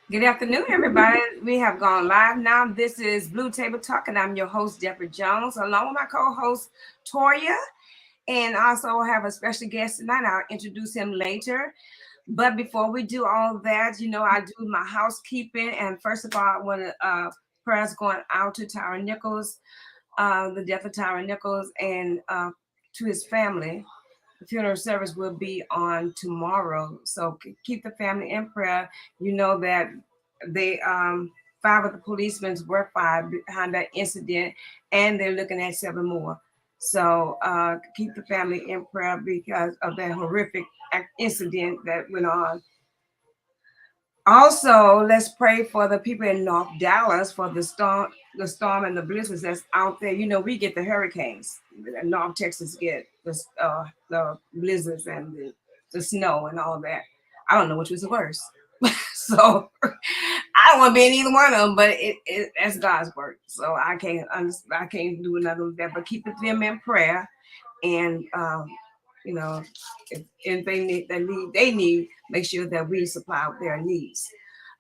Good afternoon, everybody. We have gone live now. This is Blue Table Talk, and I'm your host, Deborah Jones, along with my co-host, Toria, and also have a special guest tonight. I'll introduce him later. But before we do all that, I do my housekeeping. And first of all, I want to prayers going out to Tyra Nichols, the death of Tyra Nichols, and to his family. The funeral service will be on tomorrow, so keep the family in prayer. You know that they five of the policemen were fired behind that incident, and they're looking at seven more. So keep the family in prayer because of that horrific incident that went on. Also, let's pray for the people in North Dallas for the storm and the blizzards that's out there. We get the hurricanes. North Texas get the blizzards and the snow and all that. I don't know which was worse. So I don't want to be in either one of them, but that's God's work. So I can't do another of that. But keep them in prayer, and you know, if they need, make sure that we supply their needs.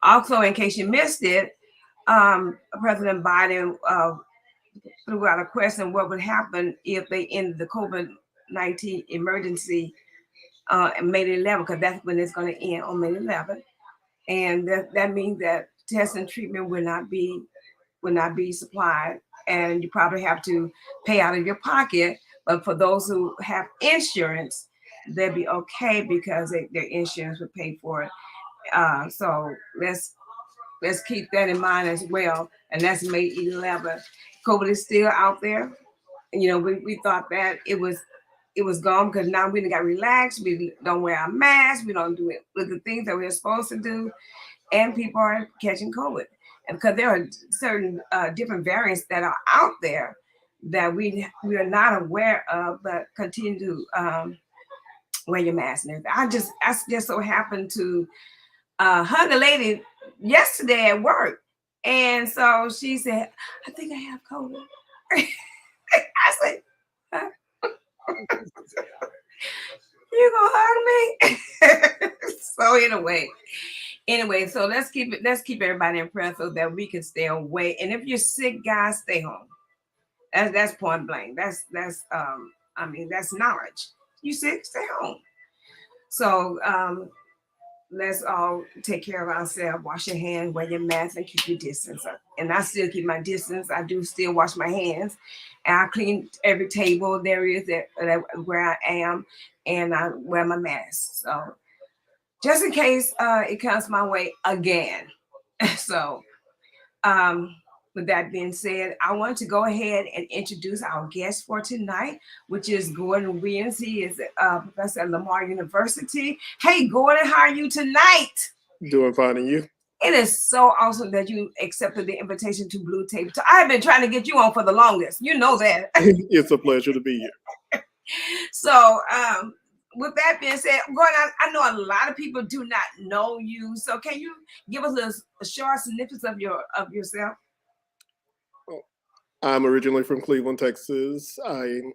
Also, in case you missed it, President Biden threw out a question: what would happen if they ended the COVID-19 emergency on May 11th? Because that's when it's going to end, on May 11th, and that means that test and treatment will not be supplied, and you probably have to pay out of your pocket. But for those who have insurance, they'll be okay because their insurance will pay for it. So let's keep that in mind as well. And that's May 11th. COVID is still out there. We thought that it was gone because now we got relaxed. We don't wear our masks. We don't do it with the things that we're supposed to do, and people are catching COVID. And because there are certain different variants that are out there that we are not aware of, but continue to wear your mask and everything. I just so happened to hug a lady yesterday at work, and so she said, "I think I have COVID." I said, huh? "You gonna hug me?" So anyway, so let's keep everybody in prayer so that we can stay away. And if you're sick, guys, stay home. That's point blank. That's knowledge. You sick, stay home. So let's all take care of ourselves. Wash your hands, wear your mask, and keep your distance. And I still keep my distance. I do still wash my hands, and I clean every table there is that where I am, and I wear my mask. So just in case it comes my way again. So um, with that being said, I want to go ahead and introduce our guest for tonight, which is Gordon Williams. He is a professor at Lamar University. Hey, Gordon, how are you tonight? Doing fine, and you? It is so awesome that you accepted the invitation to Blue Table. I've been trying to get you on for the longest. You know that. It's a pleasure to be here. So, with that being said, Gordon, I know a lot of people do not know you. So, can you give us a short snippet of yourself? I'm originally from Cleveland, Texas. I'm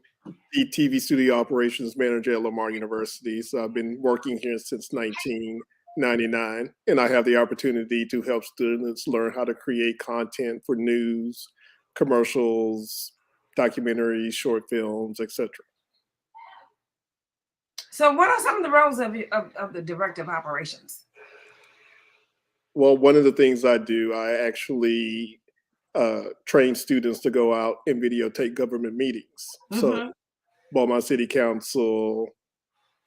the TV studio operations manager at Lamar University. So I've been working here since 1999, and I have the opportunity to help students learn how to create content for news, commercials, documentaries, short films, etc. So, what are some of the roles of the director of operations? Well, one of the things I do, I actually train students to go out and videotape government meetings. So Mm-hmm. Beaumont City Council,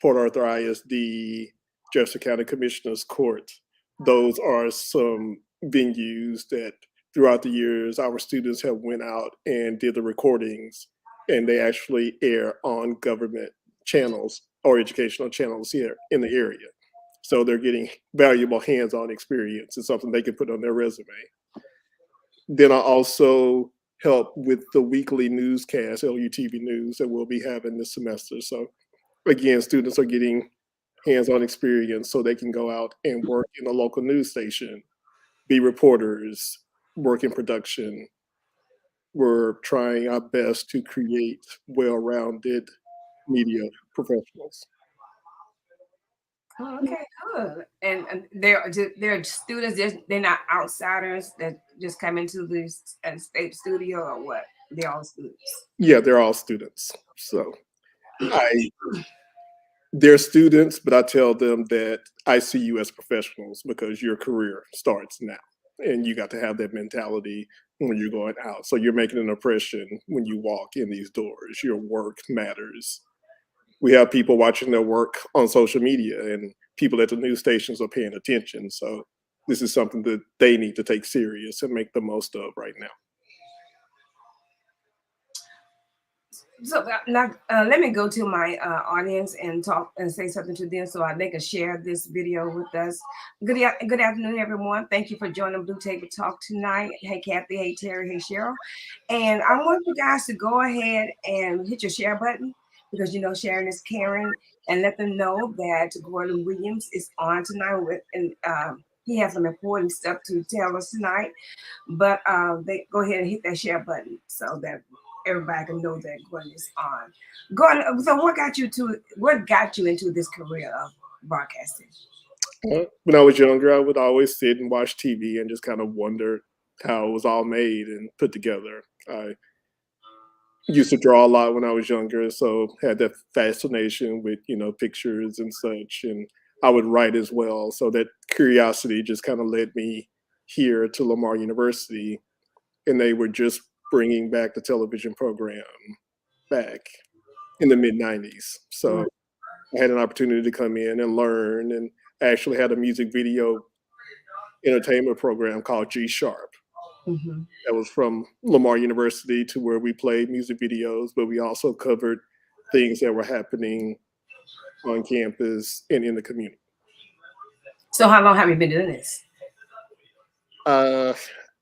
Port Arthur ISD, Jefferson County Commissioner's Court. Those are some venues that throughout the years our students have went out and did the recordings, and they actually air on government channels or educational channels here in the area. So they're getting valuable hands-on experience. It's something they can put on their resume. Then I also help with the weekly newscast, LUTV News, that we'll be having this semester. So again, students are getting hands-on experience so they can go out and work in a local news station, be reporters, work in production. We're trying our best to create well-rounded media professionals. Oh, okay, good. And they're students. They're not outsiders that just come into the state studio or what. They're all students. Yeah, they're all students. So I they're students, but I tell them that I see you as professionals because your career starts now. And you got to have that mentality when you're going out. So you're making an impression when you walk in these doors. Your work matters. We have people watching their work on social media, and people at the news stations are paying attention. So this is something that they need to take serious and make the most of right now. So now, let me go to my audience and talk and say something to them so they can share this video with us. Good afternoon, everyone. Thank you for joining Blue Table Talk tonight. Hey, Kathy. Hey, Terry. Hey, Cheryl. And I want you guys to go ahead and hit your share button because you know sharing is caring, and let them know that Gordon Williams is on tonight with and. He has some important stuff to tell us tonight, but they go ahead and hit that share button so that everybody can know that Gordon is on. Gordon, so what got you into this career of broadcasting? When I was younger, I would always sit and watch TV and just kind of wonder how it was all made and put together. I used to draw a lot when I was younger, so had that fascination with pictures and such, and I would write as well. So that curiosity just kind of led me here to Lamar University, and they were just bringing back the television program back in the mid '90s. So I had an opportunity to come in and learn, and I actually had a music video entertainment program called G Sharp Mm-hmm. that was from Lamar University, to where we played music videos, but we also covered things that were happening on campus and in the community. So how long have you been doing this? Uh,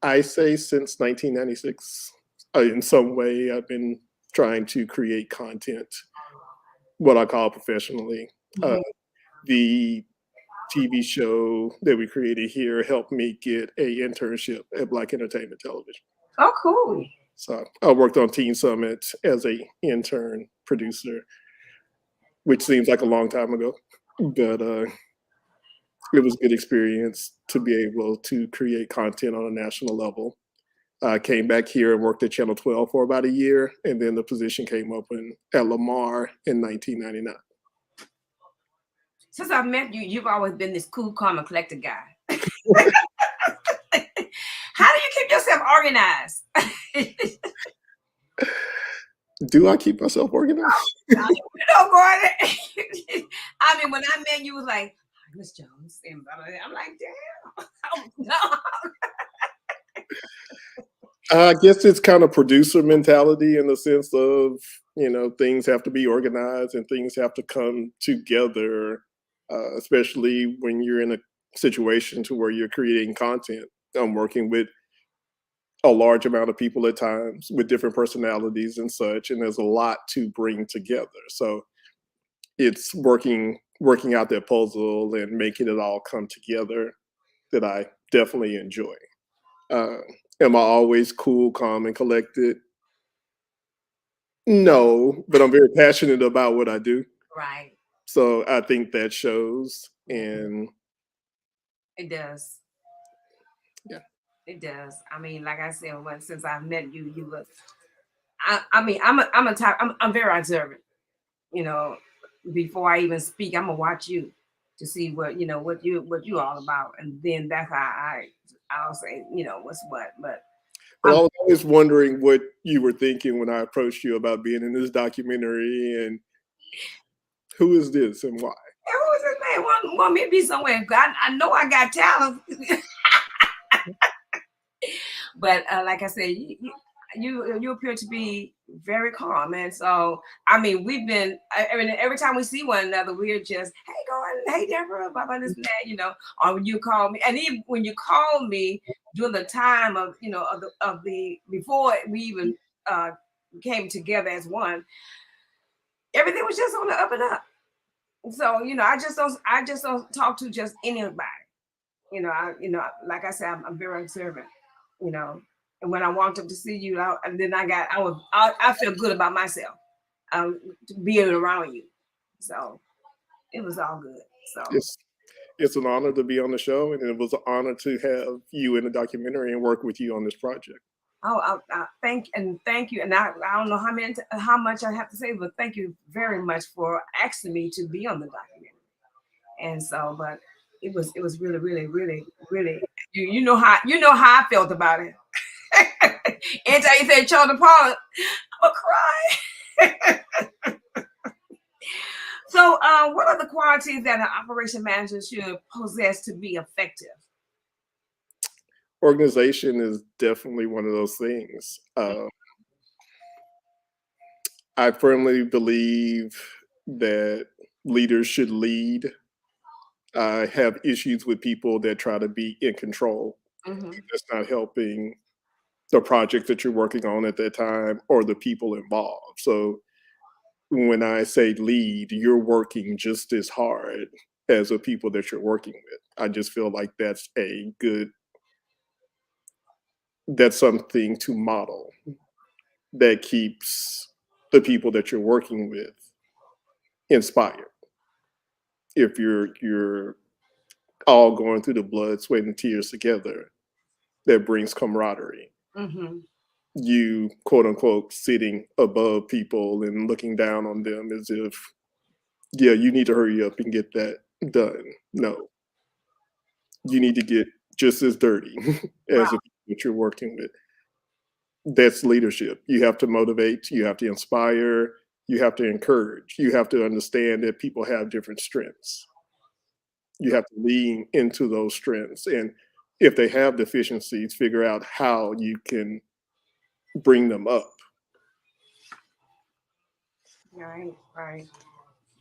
I say since 1996. In some way, I've been trying to create content, what I call professionally. Uh, Mhm. the TV show that we created here helped me get a internship at Black Entertainment Television. Oh, cool. So I worked on Teen Summit as a intern producer, which seems like a long time ago, but it was a good experience to be able to create content on a national level. I came back here and worked at Channel 12 for about a year, and then the position came open at Lamar in 1999. Since I've met you, you've always been this cool, calm, and collected guy. How do you keep yourself organized? Do I keep myself organized? You know, Gordon. I mean, when I met you, was like, Miss Jones, and blah, blah, blah. I'm like, damn. Oh, no. I guess it's kind of producer mentality, in the sense of, things have to be organized and things have to come together, especially when you're in a situation to where you're creating content. I'm working with a large amount of people at times with different personalities and such, and there's a lot to bring together. So it's working out that puzzle and making it all come together that I definitely enjoy. Uh, am I always cool, calm, and collected? No, but I'm very passionate about what I do. Right. So I think that shows. Mhm. And It does. yeah, It does. I mean, like I said, since I've met you, you look. I mean, I'm a type. I'm very observant. You know, before I even speak, I'm gonna watch you to see what you all about, and then that's how I'll say what's what. But well, I'm I was always wondering what you were thinking when I approached you about being in this documentary, and who is this and why. who is this man want me to be somewhere? I know I got talent, but like I said, you appear to be very calm, and so I mean we've been. I mean, every time we see one another, we're just hey going, hey Deborah, blah blah this and that, or when you call me, and even when you call me during the time of of the before we even uh came together as one, everything was just on the up and up. So I just don't talk to just anybody. Like I said, I'm very observant. You know, and when I walked up to see you, and then I feel good about myself, being around you. So it was all good. So, It's an honor to be on the show, and it was an honor to have you in the documentary and work with you on this project. oh, thank you. And I don't know how much I have to say, but thank you very much for asking me to be on the documentary. And so, but it was really, really, really, really. You know how I felt about it. Anytime you say Charles Paula, I'm gonna cry. So, what are the qualities that an operation manager should possess to be effective? Organization is definitely one of those things. I firmly believe that leaders should lead. I have issues with people that try to be in control. Mm-hmm. That's not helping the project that you're working on at that time or the people involved. So when I say lead, you're working just as hard as the people that you're working with. I just feel like that's something to model that keeps the people that you're working with inspired. If you're all going through the blood, sweat, and tears together, that brings camaraderie. Mm-hmm. You quote unquote sitting above people and looking down on them as if, yeah, you need to hurry up and get that done. No, you need to get just as dirty as Right. the people that you're working with. That's leadership. You have to motivate, you have to inspire, you have to encourage, you have to understand that people have different strengths. You have to lean into those strengths. And if they have deficiencies, figure out how you can bring them up. Right. Right.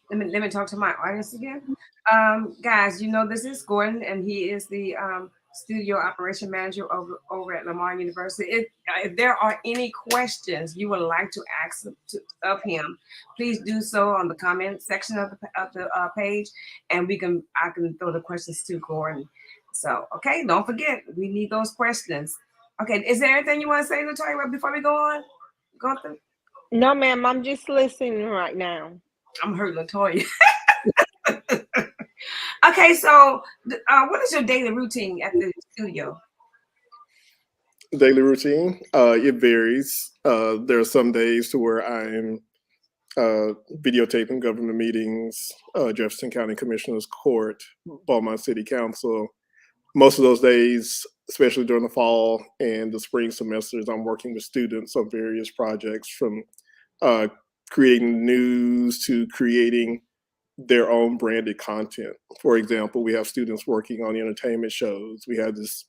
Let me talk to my audience again. Guys, this is Gordon, and he is the studio operation manager over at Lamar University. If there are any questions you would like to ask of him, please do so on the comment section of the page, and I can throw the questions to Gordon. So, okay, don't forget, we need those questions. Okay, is there anything you want to say, Latoya, before we go on? Go through. No, ma'am, I'm just listening right now. I'm hurt, Latoya. Okay, so what is your daily routine at the studio? Daily routine, it varies. There are some days to where I'm videotaping government meetings, Jefferson County Commissioner's Court, Beaumont City Council. Most of those days, especially during the fall and the spring semesters, I'm working with students on various projects from uh, creating news to creating their own branded content. For example, we have students working on entertainment shows. We have this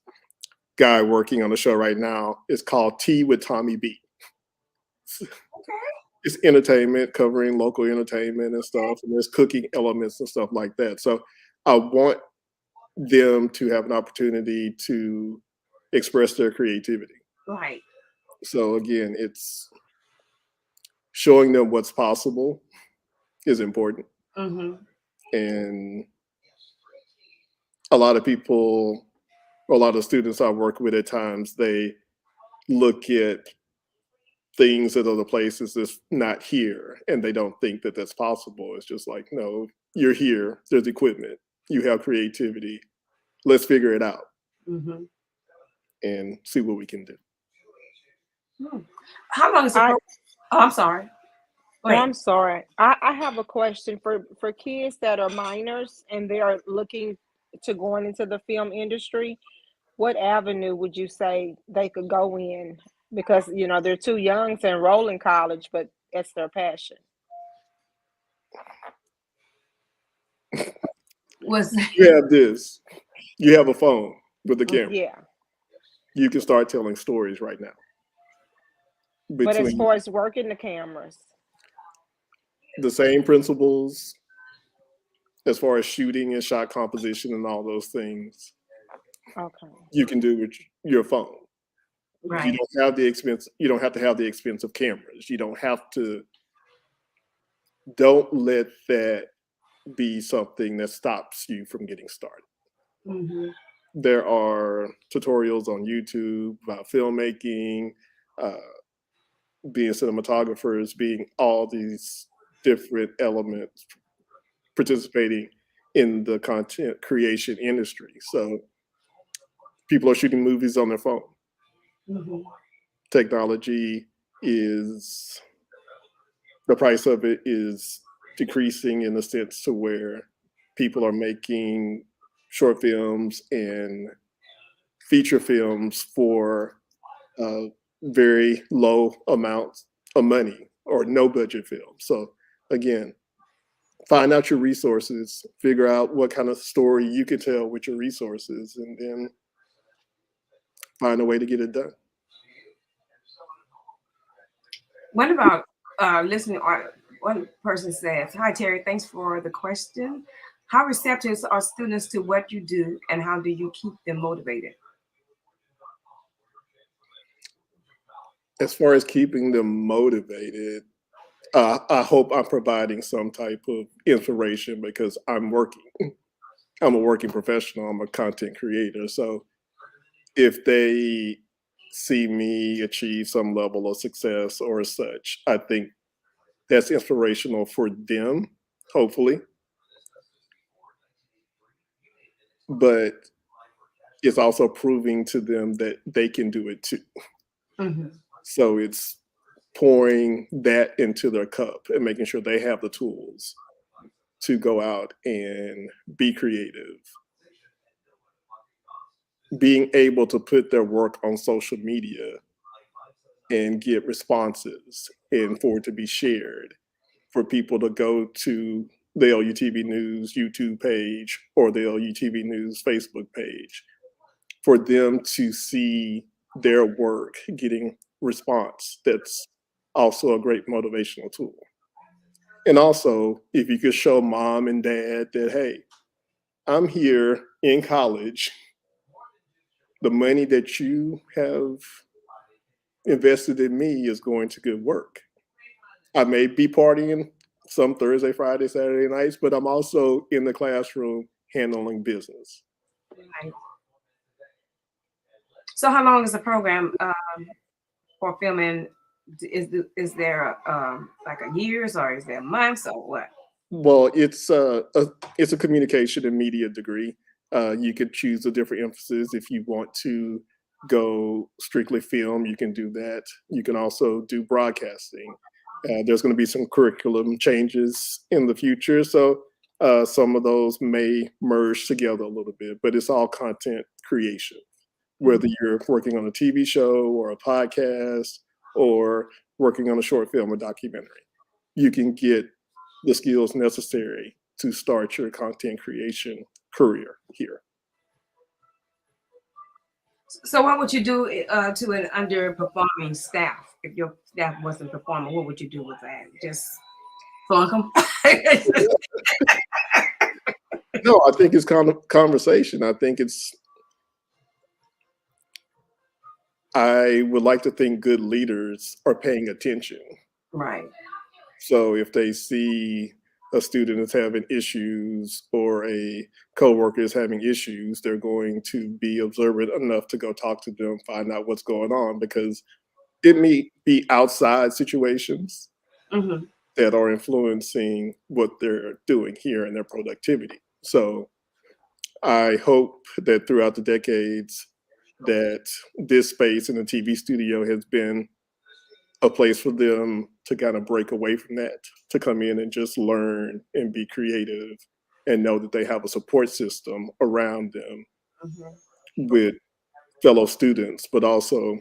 guy working on a show right now. It's called Tea with Tommy B. Okay. It's entertainment, covering local entertainment and stuff, and there's cooking elements and stuff like that. So I want them to have an opportunity to express their creativity. Right. So again, it's showing them what's possible is important. Mm-hmm. And a lot of people, a lot of students I work with at times, they look at things at other places that's not here and they don't think that that's possible. It's just like, no, you're here, there's equipment, you have creativity, let's figure it out Mm-hmm. and see what we can do. Hmm. How long is the I program? Oh, I'm sorry. Go oh, ahead. I'm sorry. I have a question for kids that are minors and they are looking to going into the film industry. What avenue would you say they could go in? Because they're too young to enroll in college, but it's their passion. Was You have this, you have a phone with a camera, Yeah. you can start telling stories right now But as between far as working the cameras, the same principles as far as shooting and shot composition and all those things okay. you can do with your phone. You right. don't have the expense, you don't have to have the expensive cameras. You don't have to, don't let that be something that stops you from getting started. Mm-hmm. There are tutorials on YouTube about filmmaking, uh, being cinematographers, being all these different elements, participating in the content creation industry. So people are shooting movies on their phone. Mhm. Technology is, the price of it is decreasing in the sense to where people are making short films and feature films for very low amounts of money or no budget film. So again, find out your resources, figure out what kind of story you can tell with your resources, and then find a way to get it done. What about listening? One person says, "Hi Terry, thanks for the question. How receptive are students to what you do, and how do you keep them motivated?" As far as keeping them motivated, I hope I'm providing some type of inspiration because I'm working. I'm a working professional. I'm a content creator. So if they see me achieve some level of success or such, I think that's inspirational for them, hopefully. But it's also proving to them that they can do it too. Mhm. So it's pouring that into their cup and making sure they have the tools to go out and be creative, being able to put their work on social media and get responses and for it to be shared, for people to go to the LUTV News YouTube page or the LUTV News Facebook page, for them to see their work getting response. That's also a great motivational tool. And also, if you could show mom and dad that, hey, I'm here in college, the money that you have invested in me is going to good work. I may be partying some Thursday, Friday, Saturday nights, but I'm also in the classroom handling business. Right. So, how long is the program for filming? Is there like a years, or is there months, or what? Well, it's a communication and media degree. You could choose a different emphasis if you want to go strictly film. You can do that. You can also do broadcasting. There's going to be some curriculum changes in the future, so some of those may merge together a little bit. But it's all content creation, whether Mhm. you're working on a TV show or a podcast or working on a short film or documentary. You can get the skills necessary to start your content creation career here. So, what would you do to an underperforming staff if your staff wasn't performing? What would you do with that? Just flunk them? No, I think it's kind of conversation. I would like to think good leaders are paying attention. Right. So if they see a student is having issues or a coworker is having issues, they're going to be observant enough to go talk to them, find out what's going on, because it may be outside situations Hmm. that are influencing what they're doing here and their productivity. So I hope that throughout the decades that this space in the TV studio has been a place for them to kind of break away from that, to come in and just learn and be creative and know that they have a support system around them Hmm. with fellow students, but also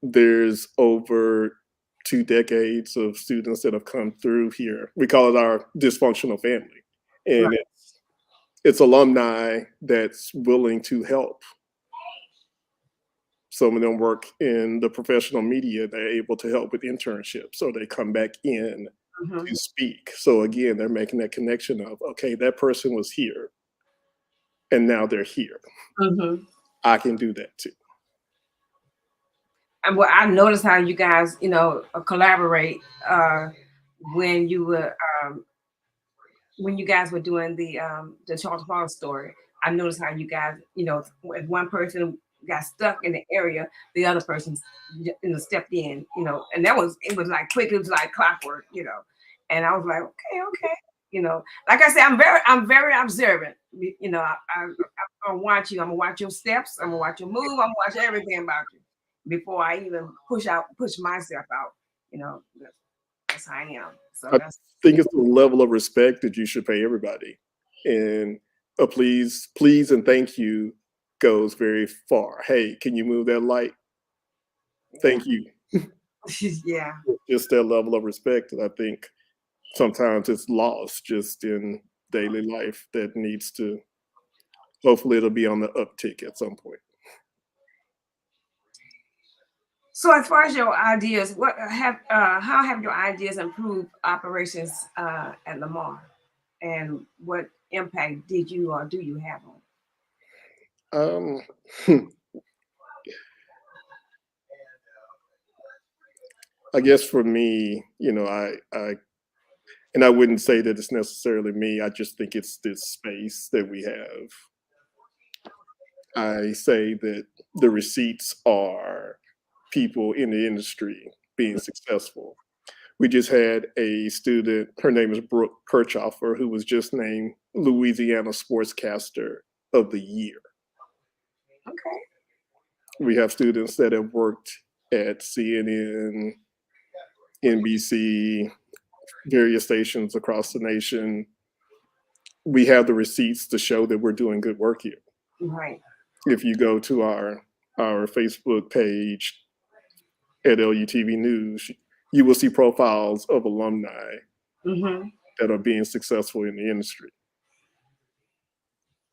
there's over 2 decades of students that have come through here. We call it our dysfunctional family. And Right. it's alumni that's willing to help. Some of them work in the professional media. They're able to help with internships, or they come back in Hmm. to speak. So again, they're making that connection of, okay, that person was here and now they're here. Hmm. I can do that too. And well, I noticed how you guys, collaborate when you were when you guys were doing the Charles Paul story. I noticed how you guys, if one person got stuck in the area, the other person, stepped in, and it was like quick. It was like clockwork. And I was like, okay, okay. You know, like I said, I'm very observant. You know, I watch you. I'm gonna watch your steps. I'm gonna watch your move. I'm gonna watch everything about you before I even push myself out. You know, that's how I am. So I that's think it's the level of respect that you should pay everybody, and a please, and thank you goes very far. Hey, can you move that light? yeah, Thank you. yeah. Just that level of respect that I think sometimes it's lost just in daily life that needs to, hopefully it'll be on the uptick at some point. So as far as your ideas, what have how have your ideas improved operations at Lamar, and what impact did you or do you have on? Um, I guess for me, and I wouldn't say that it's necessarily me. I just think it's this space that we have. I say that the receipts are people in the industry being successful. We just had a student, her name is Brooke Kirchhoffer, who was just named Louisiana Sportscaster of the Year. Okay. We have students that have worked at CNN, NBC, various stations across the nation. We have the receipts to show that we're doing good work here. Right. If you go to our Facebook page at LUTV News, you will see profiles of alumni Mm-hmm. that are being successful in the industry.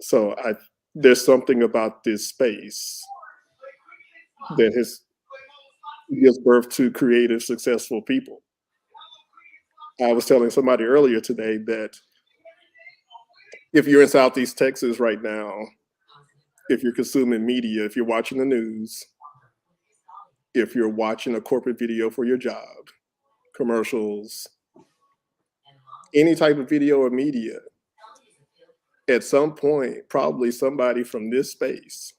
So there's something about this space that has gives birth to creative, successful people. I was telling somebody earlier today that if you're in Southeast Texas right now, if you're consuming media, if you're watching the news, if you're watching a corporate video for your job, commercials, any type of video or media, at some point, probably somebody from this space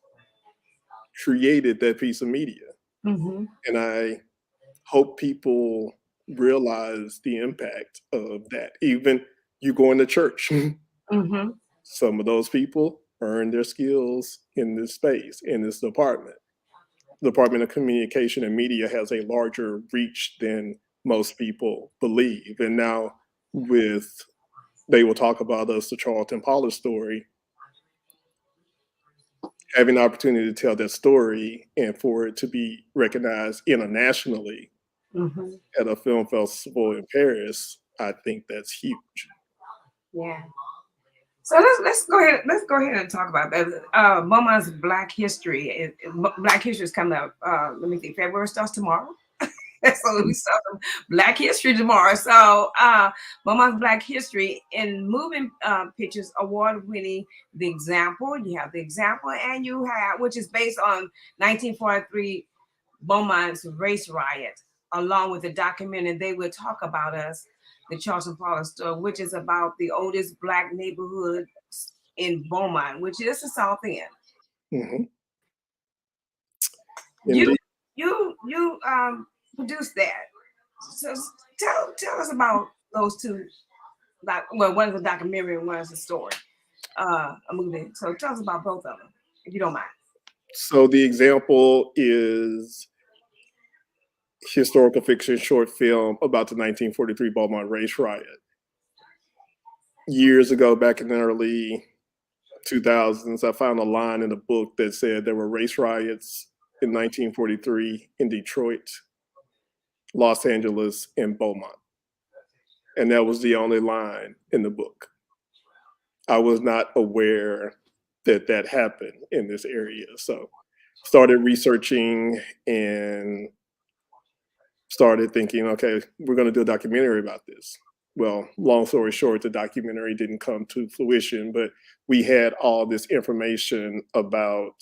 created that piece of media. Mm-hmm. And I hope people realize the impact of that. Even you going to church, Mm-hmm. some of those people earn their skills in this space, in this department. The Department of Communication and Media has a larger reach than most people believe. And now with they will talk about us, the Charlton Pollard story, having the opportunity to tell that story and for it to be recognized internationally Mm-hmm. at a film festival in Paris, I think that's huge. Yeah. So let's go ahead and talk about that. Beaumont's Black History. Black History is coming up. Let me think. February starts tomorrow. So we start Black History tomorrow. So Beaumont's Black History in moving pictures award winning The Example. You have The Example, and you have which is based on 1943 Beaumont's race riot, along with the documentary They Will Talk About Us, the Charleston Paula story, which is about the oldest Black neighborhood in Beaumont, which is the South End. Mhm. You Indeed. you produced that. So tell us about those two. Like, well, one is a documentary and one is a story, a movie. So tell us about both of them, if you don't mind. So the example is historical fiction short film about the 1943 Beaumont race riot. Years ago, back in the early 2000s, I found a line in a book that said there were race riots in 1943 in Detroit, Los Angeles, and Beaumont. And that was the only line in the book. I was not aware that that happened in this area. So started researching and started thinking, okay, we're going to do a documentary about this. Well, long story short, the documentary didn't come to fruition, but we had all this information about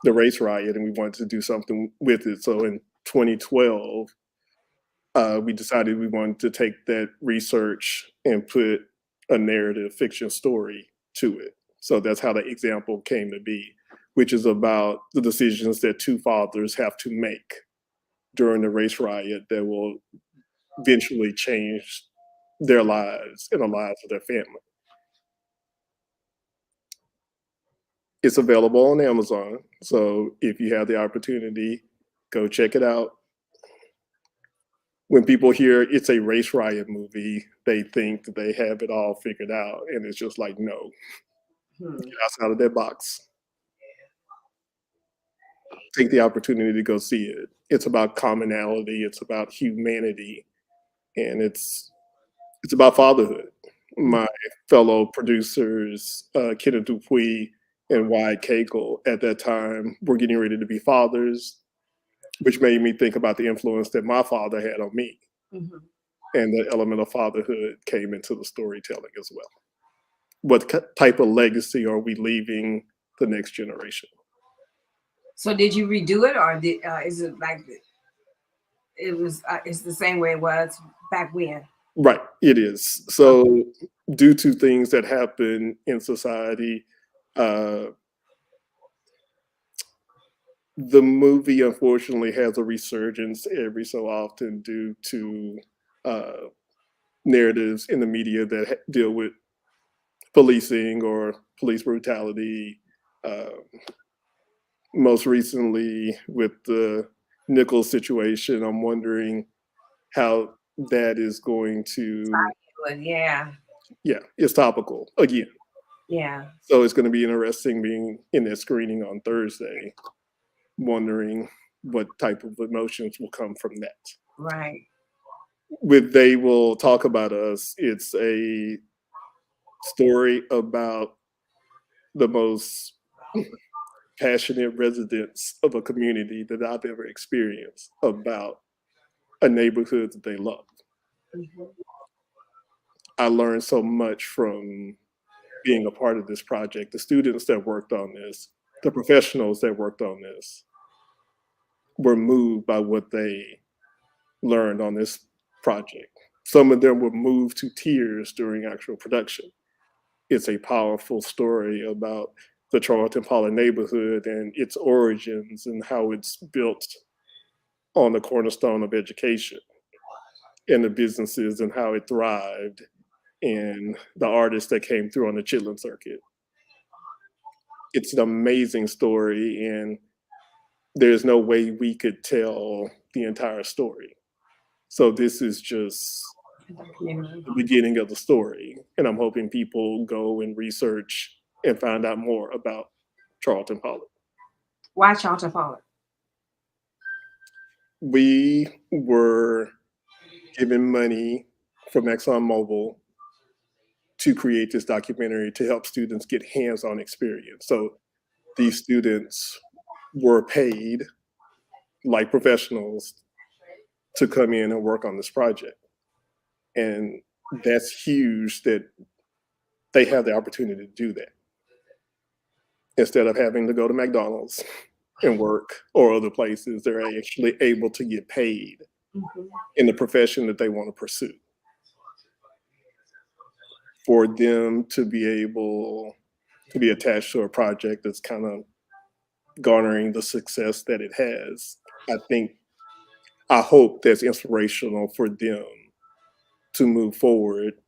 the race riot and we wanted to do something with it. So in 2012, we decided we wanted to take that research and put a narrative fiction story to it. So that's how the example came to be, which is about the decisions that two fathers have to make during the race riot that will eventually change their lives and the lives of their family. It's available on Amazon, so if you have the opportunity, go check it out. When people hear it's a race riot movie, they think that they have it all figured out, and it's just like, no, Hmm. get outside of that box. Take the opportunity to go see it. It's about commonality, it's about humanity, and it's about fatherhood. My fellow producers, Kenneth Dupuy and Wyatt Cagle, at that time were getting ready to be fathers, which made me think about the influence that my father had on me. Mhm. And the element of fatherhood came into the storytelling as well. What type of legacy are we leaving the next generation? So did you redo it, or is it like it was? It's the same way it was back when. Right, it is. So, due to things that happen in society, uh, the movie unfortunately has a resurgence every so often due to uh, narratives in the media that deal with policing or police brutality. Uh, Most recently, with the Nichols situation, I'm wondering how that is going to, But yeah, yeah, it's topical again. yeah, So it's going to be interesting being in that screening on Thursday, wondering what type of emotions will come from that. right. With They Will Talk About Us, it's a story about the most passionate residents of a community that I've ever experienced about a neighborhood that they love. Mhm. I learned so much from being a part of this project. The students that worked on this, the professionals that worked on this, were moved by what they learned on this project. Some of them were moved to tears during actual production. It's a powerful story about the Charlton Paula neighborhood and its origins and how it's built on the cornerstone of education and the businesses and how it thrived and the artists that came through on the Chitlin circuit. It's an amazing story, and there's no way we could tell the entire story. So this is just Documentary. the beginning of the story, and I'm hoping people go and research and find out more about Charlton Pollard. Why Charlton Paula? We were given money from ExxonMobil to create this documentary to help students get hands-on experience. So these students were paid like professionals to come in and work on this project. And that's huge that they have the opportunity to do that instead of having to go to McDonald's and work or other places. They're actually able to get paid Mhm. in the profession that they want to pursue. For them to be able to be attached to a project that's kind of garnering the success that it has, I think, I hope that's inspirational for them to move forward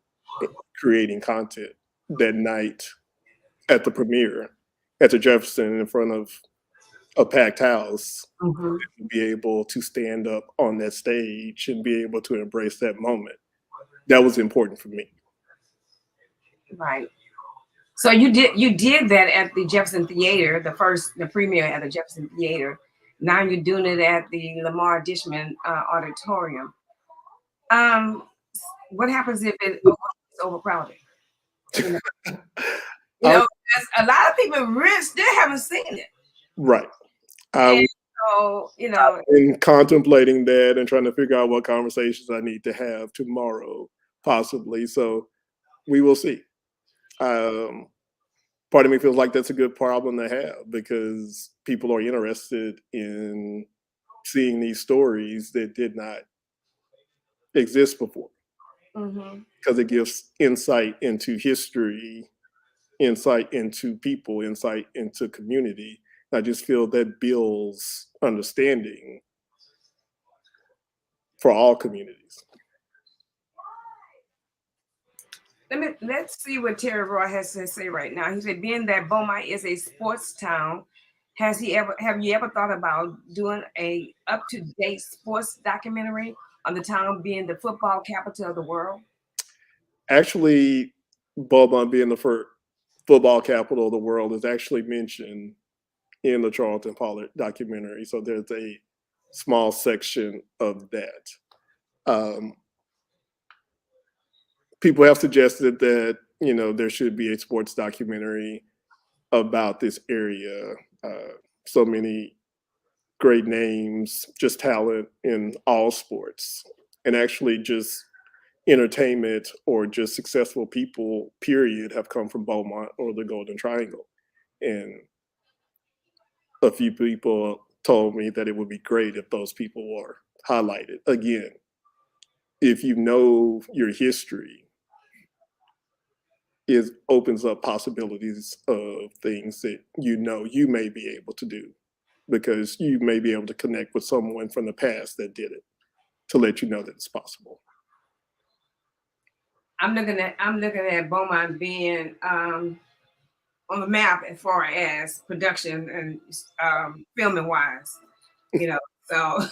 creating content that night at the premiere at the Jefferson in front of a packed house, Mhm. be able to stand up on that stage and be able to embrace that moment. That was important for me. Right. So you did that at the Jefferson Theater, the premiere at the Jefferson Theater. Now you're doing it at the Lamar Dishman Auditorium. Um, what happens if it's overcrowded? You know, you I, know, 'cause a lot of people really still haven't seen it, right. I and was so in contemplating that and trying to figure out what conversations I need to have tomorrow, possibly. So we will see. Um, Part of me feels like that's a good problem to have because people are interested in seeing these stories that did not exist before hmm because it gives insight into history, insight into people, insight into community. I just feel that builds understanding for all communities. Let's see what Terry Roy has to say right now. He said, being that Beaumont is a sports town, have you ever thought about doing a up to date sports documentary on the town being the football capital of the world? Actually, Beaumont being the first football capital of the world is actually mentioned in the Charlton Pollard documentary. So there's a small section of that. Um, People have suggested that there should be a sports documentary about this area. So many great names, just talent in all sports, and actually just entertainment or just successful people, period, have come from Beaumont or the Golden Triangle. And a few people told me that it would be great if those people were highlighted. Again, if you know your history, it opens up possibilities of things that you may be able to do because you may be able to connect with someone from the past that did it to let you know that it's possible. I'm looking at Beaumont being on the map as far as production and filming wise. You know, so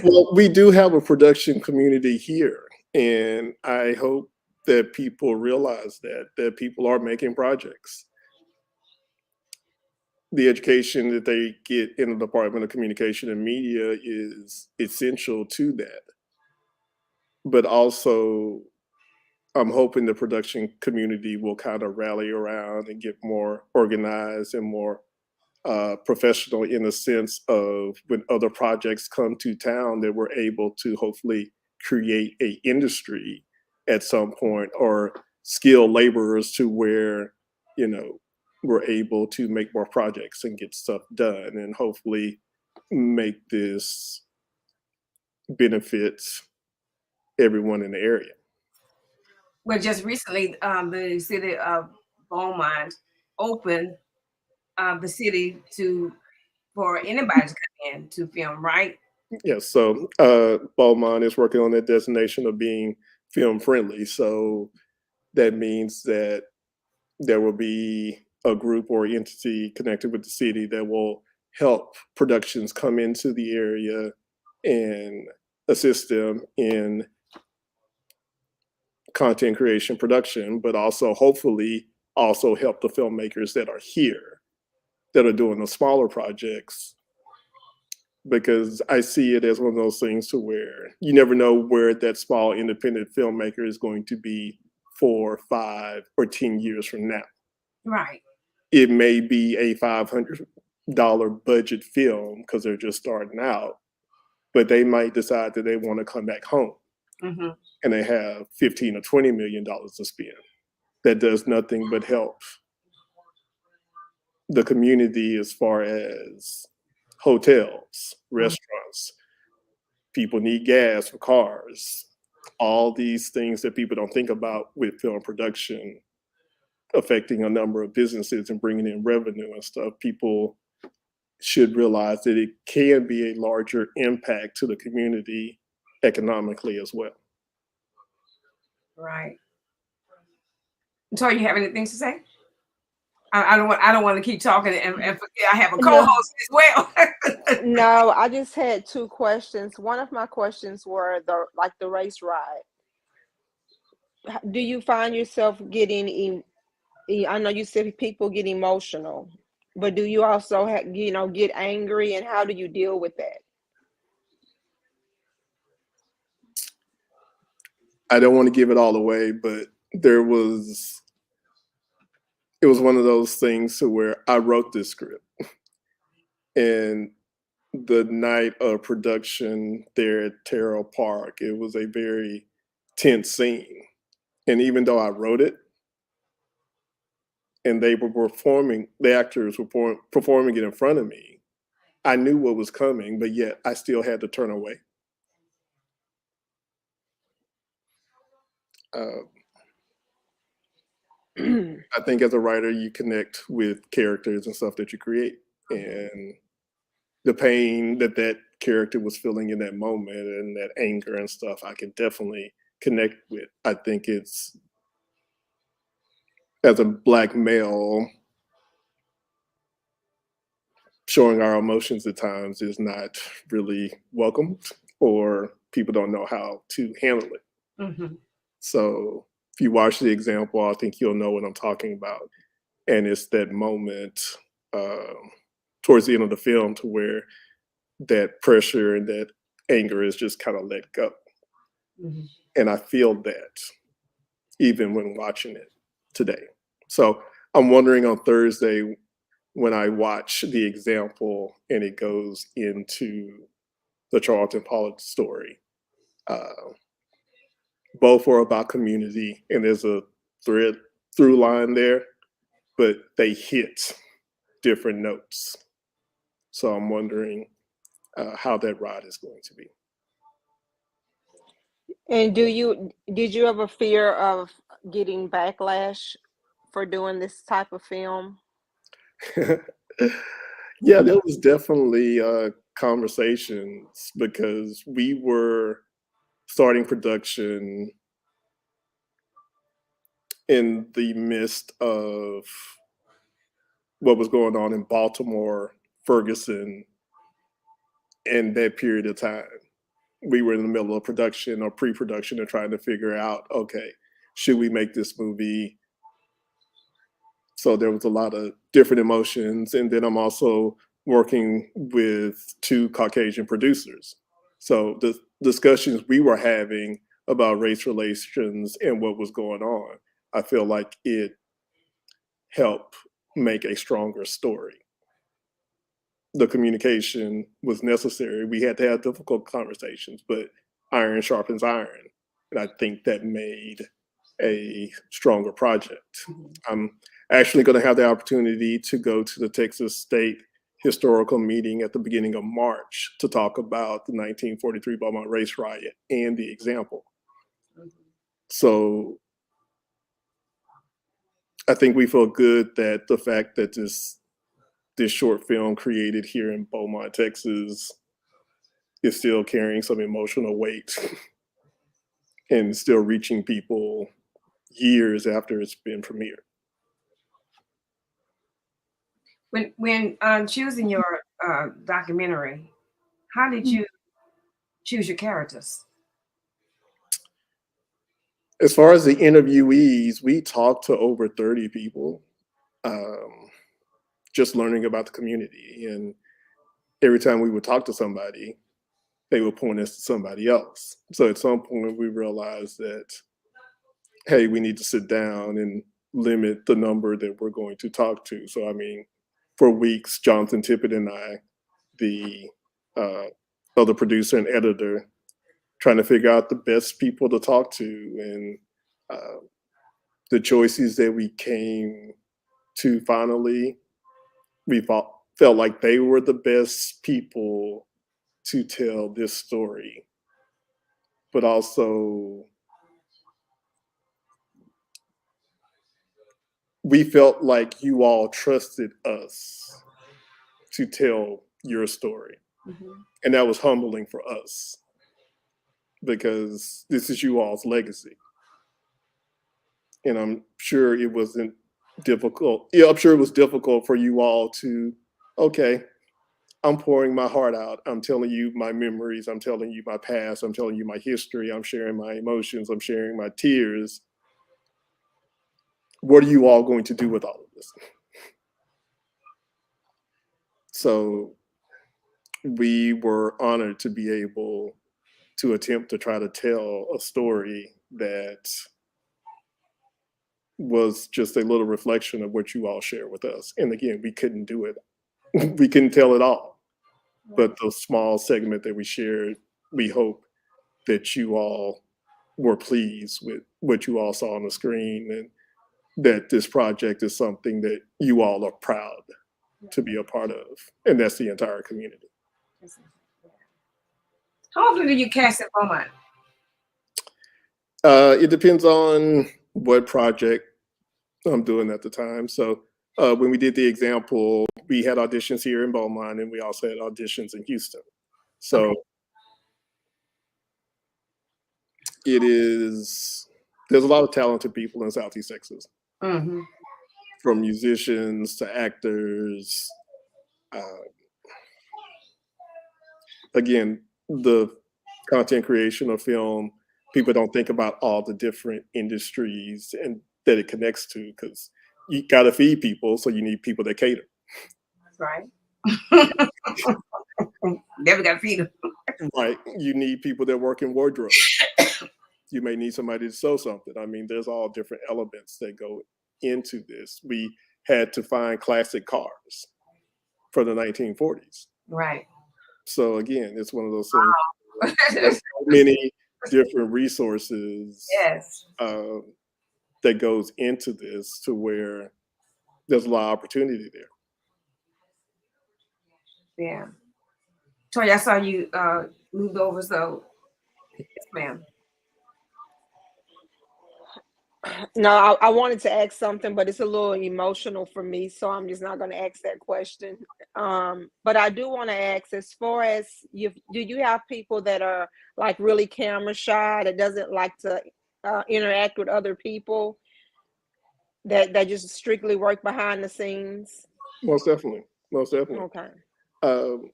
Well, we do have a production community here, and I hope that people realize that people are making projects. The education that they get in the Department of Communication and Media is essential to that. But also, I'm hoping the production community will kind of rally around and get more organized and more professional in the sense of when other projects come to town that we're able to hopefully create a industry at some point or skilled laborers to where you know we're able to make more projects and get stuff done and hopefully make this benefits everyone in the area. well, just recently, the city of Beaumont opened the city to for anybody to come in to film, right? Yes, so Beaumont is working on that designation of being film friendly. So that means that there will be a group or entity connected with the city that will help productions come into the area and assist them in content creation production, but also hopefully also help the filmmakers that are here that are doing the smaller projects because I see it as one of those things to where you never know where that small independent filmmaker is going to be 4, 5, or 10 years from now. Right. It may be a $500 budget film because they're just starting out, but they might decide that they want to come back home Hmm. and they have 15 or $20 million to spend. That does nothing but help the community as far as hotels, restaurants. People need gas for cars. All these things that people don't think about with film production affecting a number of businesses and bringing in revenue and stuff. People should realize that it can be a larger impact to the community economically as well. Right. So you have anything to say? I don't want to keep talking and forget I have a No, co-host as well. no, I just had two questions. One of my questions were the race ride. Do you find yourself getting I know you said people get emotional, but do you also get angry, and how do you deal with that? I don't want to give it all away, but there was it was one of those things to where I wrote this script and the night of production there at Terrell Park, it was a very tense scene. And even though I wrote it and they were performing, the actors were performing it in front of me, I knew what was coming, but yet I still had to turn away. Uh, I think as a writer, you connect with characters and stuff that you create. And the pain that that character was feeling in that moment and that anger and stuff, I can definitely connect with. I think it's as a Black male, showing our emotions at times is not really welcomed, or people don't know how to handle it. Mm-hmm. So if you watch the example, I think you'll know what I'm talking about. And it's that moment um, towards the end of the film to where that pressure and that anger is just kind of let go. Mm-hmm. And I feel that even when watching it today. So I'm wondering on Thursday when I watch the example and it goes into the Charlton Pollard story. Uh, both are about community, and there's a thread through line there, but they hit different notes. So I'm wondering how that ride is going to be. And did you ever fear of getting backlash for doing this type of film? Yeah, there was definitely conversations because we were starting production in the midst of what was going on in Baltimore, Ferguson, in that period of time. We were in the middle of production or pre-production and trying to figure out, okay, should we make this movie? So there was a lot of different emotions. And then I'm also working with two Caucasian producers. So the discussions we were having about race relations and what was going on, I feel like it helped make a stronger story. The communication was necessary. We had to have difficult conversations, but iron sharpens iron. And I think that made a stronger project. Mm-hmm. I'm actually going to have the opportunity to go to the Texas State Historical Meeting at the beginning of March to talk about the 1943 Beaumont Race Riot and the example. Mm-hmm. So I think we feel good that the fact that this short film created here in Beaumont, Texas, is still carrying some emotional weight and still reaching people years after it's been premiered. When choosing your documentary, how did you choose your characters? As far as the interviewees, we talked to over 30 people, um, just learning about the community. And every time we would talk to somebody, they would point us to somebody else. So at some point, we realized that, hey, we need to sit down and limit the number that we're going to talk to. So, I mean, for weeks, Jonathan Tippett and I, the uh, other producer and editor, trying to figure out the best people to talk to. And the choices that we came to finally, we felt like they were the best people to tell this story. But also, we felt like you all trusted us to tell your story. Mm-hmm. And that was humbling for us because this is you all's legacy. And I'm sure it wasn't difficult. Yeah, I'm sure it was difficult for you all to, okay, I'm pouring my heart out. I'm telling you my memories. I'm telling you my past. I'm telling you my history. I'm sharing my emotions. I'm sharing my tears. What are you all going to do with all of this? So we were honored to be able to attempt to try to tell a story that was just a little reflection of what you all share with us. And again, we couldn't do it. We couldn't tell it all. But the small segment that we shared, we hope that you all were pleased with what you all saw on the screen, and that this project is something that you all are proud to be a part of. And that's the entire community. How often do you cast at Beaumont? It depends on what project I'm doing at the time. So when we did the example, we had auditions here in Beaumont, and we also had auditions in Houston. So it is, there's a lot of talented people in Southeast Texas. Mm-hmm. from musicians to actors. Uh, again, the content creation of film, people don't think about all the different industries and that it connects to because you got to feed people, so you need people that cater. That's right. Never got to feed them. Right, you need people that work in wardrobe. You may need somebody to sew something. I mean, there's all different elements that go into this. We had to find classic cars from the 1940s. Right. So again, it's one of those things. There's so many different resources Yes. uh, that goes into this to where there's a lot of opportunity there. Yeah. Tori, I saw you moved over, so yes, ma'am. No, I wanted to ask something, but it's a little emotional for me, so I'm just not going to ask that question. But I do want to ask, as far as you, do you have people that are like really camera shy, that doesn't like to interact with other people, that just strictly work behind the scenes? Most definitely. Most definitely. Okay. Um,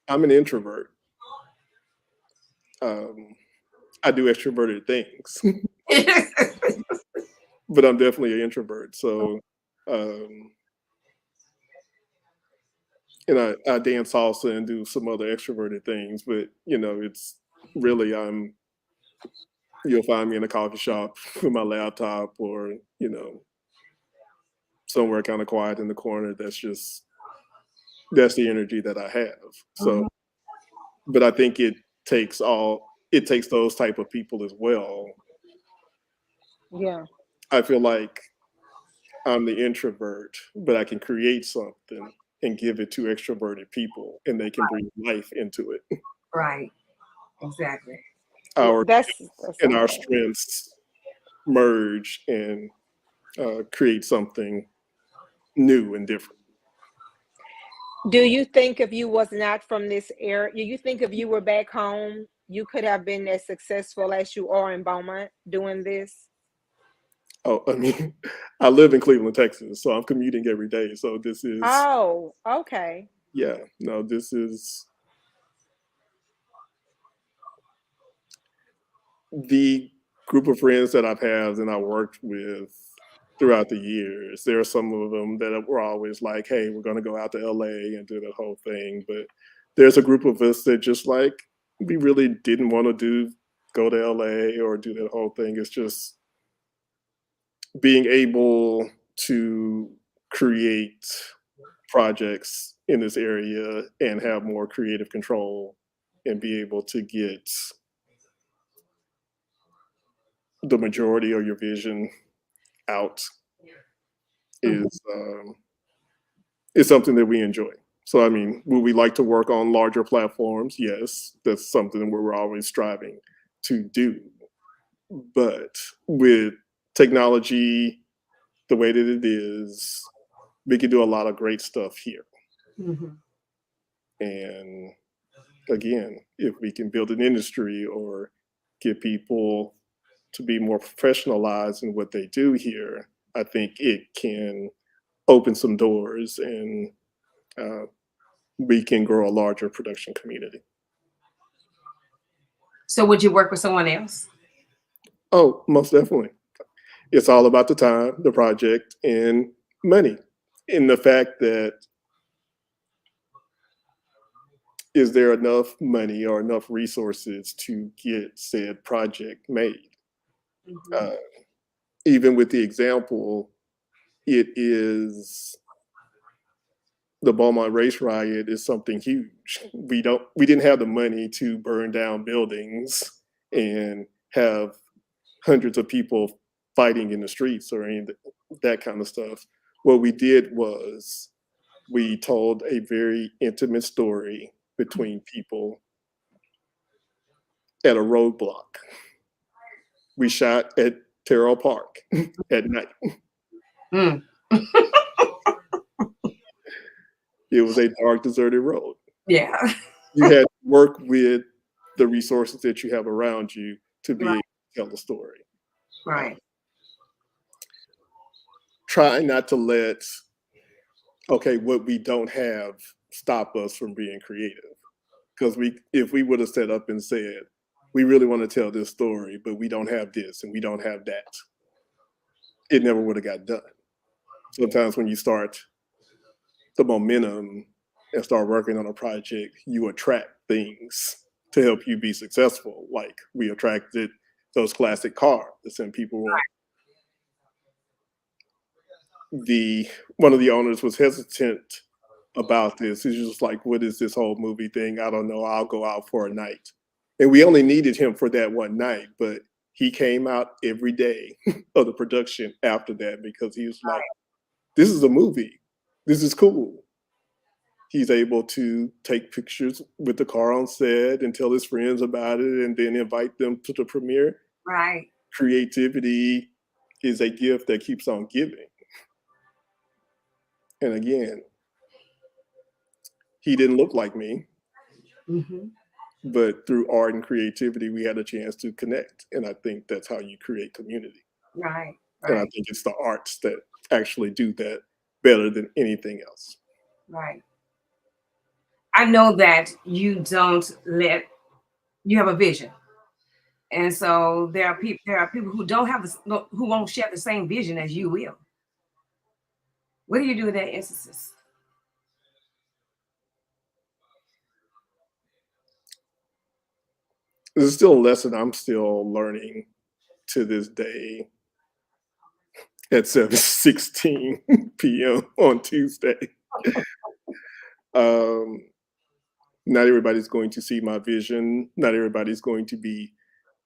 I'm an introvert. Um, I do extroverted things, but I'm definitely an introvert. So, um, and I dance salsa and do some other extroverted things, but it's really you'll find me in a coffee shop with my laptop or, somewhere kind of quiet in the corner. That's the energy that I have. So, Mhm. but I think it takes those type of people as well. Yeah. I feel like I'm the introvert, but I can create something and give it to extroverted people and they can breathe life into it. Right. Exactly. Our That's and our all. strengths merge and create something new and different. Do you think if you was not from this area, do you think if you were back home, you could have been as successful as you are in Beaumont doing this? Oh, I mean, I live in Cleveland, Texas, so I'm commuting every day. So this is, Oh, okay. yeah, no, this is the group of friends that I've had and I worked with throughout the years. There are some of them that were always like, "Hey, we're going to go out to LA and do the whole thing," but there's a group of us that just like we really didn't want to go to LA or do that whole thing. It's just being able to create projects in this area and have more creative control and be able to get the majority of your vision out Mhm. is is something that we enjoy. So I mean, would we like to work on larger platforms? Yes, that's something where we're always striving to do. But with technology the way that it is, we can do a lot of great stuff here. Mhm. And again, if we can build an industry or get people to be more professionalized in what they do here, I think it can open some doors and uh, we can grow a larger production community. So would you work with someone else? Oh, most definitely. It's all about the time, the project, and money. And the fact that is there enough money or enough resources to get said project made? Mhm. Uh, even with the example, it is the Beaumont race riot is something huge. We didn't have the money to burn down buildings and have hundreds of people fighting in the streets or any of that kind of stuff. What we did was we told a very intimate story between people at a roadblock. We shot at Terrell Park at night. Mm. It was a dark, deserted road. Yeah. You had to work with the resources that you have around you to be able Right. to tell the story. Right. Try not to let what we don't have stop us from being creative. Because if we would have set up and said, we really want to tell this story, but we don't have this and we don't have that, it never would have got done. Sometimes when you start the momentum and start working on a project, you attract things to help you be successful. Like we attracted those classic cars and people want. One of the owners was hesitant about this. He's just like, what is this whole movie thing? I don't know. I'll go out for a night. And we only needed him for that one night, but he came out every day of the production after that because he was like, this is a movie. This is cool. He's able to take pictures with the car on set and tell his friends about it and then invite them to the premiere. Right. Creativity is a gift that keeps on giving. And again, he didn't look like me, but through art and creativity, we had a chance to connect. And I think that's how you create community. Right. And I think it's the arts that actually do that better than anything else. Right. I know that you have a vision. And so there are people who don't have who won't share the same vision as you will. What do you do in that instances? This is still a lesson I'm still learning to this day at 7:16 p.m. on Tuesday. Not everybody's going to see my vision. Not everybody's going to be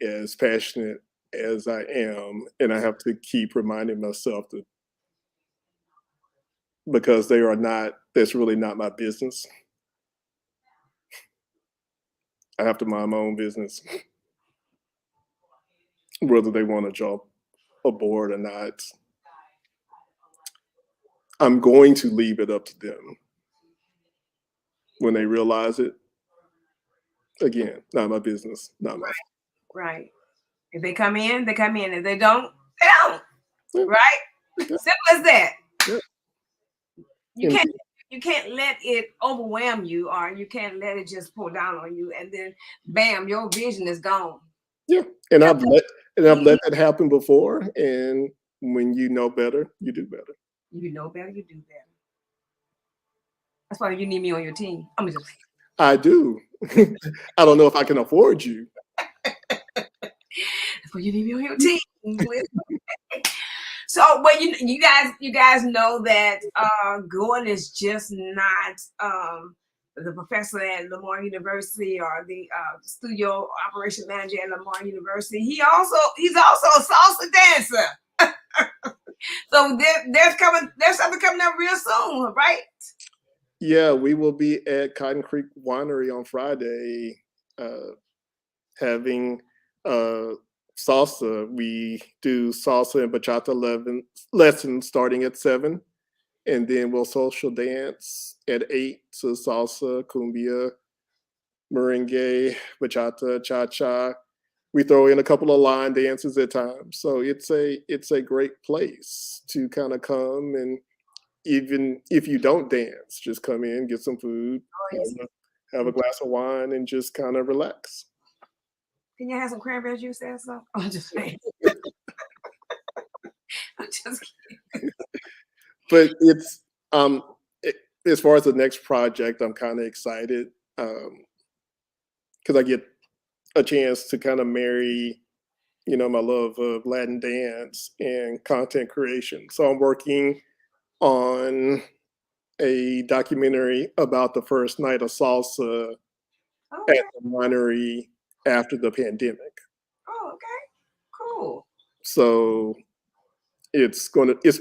as passionate as I am. And I have to keep reminding myself that because that's really not my business. I have to mind my own business, whether they want to jump aboard or not. I'm going to leave it up to them when they realize it. Again, not my business, not my. Right. If they come in, they come in. If they don't, they don't. Yeah. Right? Yeah. Simple as that. Yeah. You can't let it overwhelm you, or you can't let it just pull down on you, and then bam, your vision is gone. Yeah, and I've let that happen before. And when you know better, you do better. You know better, you do better. That's why you need me on your team. I do. I don't know if I can afford you. That's why you need me on your team. So, but you guys know that Gordon is just not the professor at Lamar University or the studio operation manager at Lamar University. He's also a salsa dancer. So there's something coming up real soon, right? Yeah, we will be at Cotton Creek Winery on Friday, having salsa. We do salsa and bachata lessons starting at 7, and then we'll social dance at 8. So salsa, cumbia, merengue, bachata, cha-cha. We throw in a couple of line dances at times. So it's a great place to kind of come, and even if you don't dance, just come in, get some food, have a glass of wine, and just kind of relax. Can you have some cranberry juice there? So I'm just saying. I'm just kidding. But it's as far as the next project, I'm kind of excited because I get a chance to kind of marry, my love of Latin dance and content creation. So I'm working on a documentary about the first night of salsa at the winery after the pandemic. Oh, okay. Cool. So it's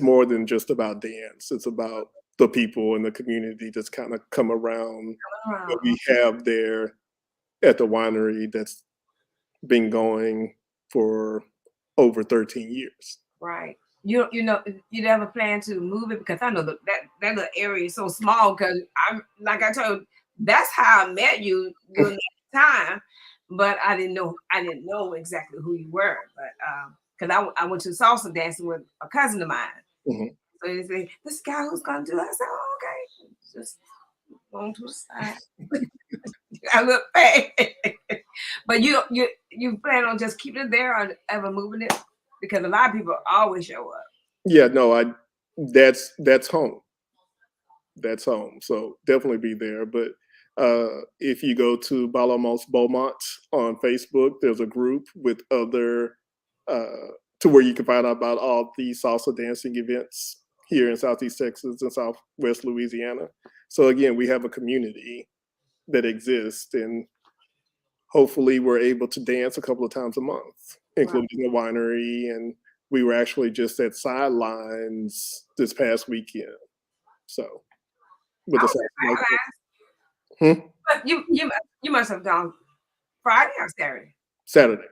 more than just about dance. It's about the people in the community that's kind of come around what we have there at the winery that's been going for over 13 years. Right. You never plan to move it, because I know that little area is so small, because I'm like I told you, that's how I met you during that time, but I didn't know exactly who you were. But because I went to salsa dancing with a cousin of mine. Mhm. So they say, this guy who's gonna do that. I said, oh, okay. Just on to the side. I look bad. But you plan on just keeping it there or ever moving it? Because a lot of people always show up. Yeah, no, that's home. That's home. So definitely be there. But if you go to Balamos Beaumont on Facebook, there's a group with other uh, to where you can find out about all the salsa dancing events here in Southeast Texas and Southwest Louisiana. So again, we have a community that exists, and hopefully we're able to dance a couple of times a month, Right. including the winery. And we were actually just at Sidelines this past weekend. So with I the was South. at Hmm? but you must have gone Friday or Saturday. Saturday.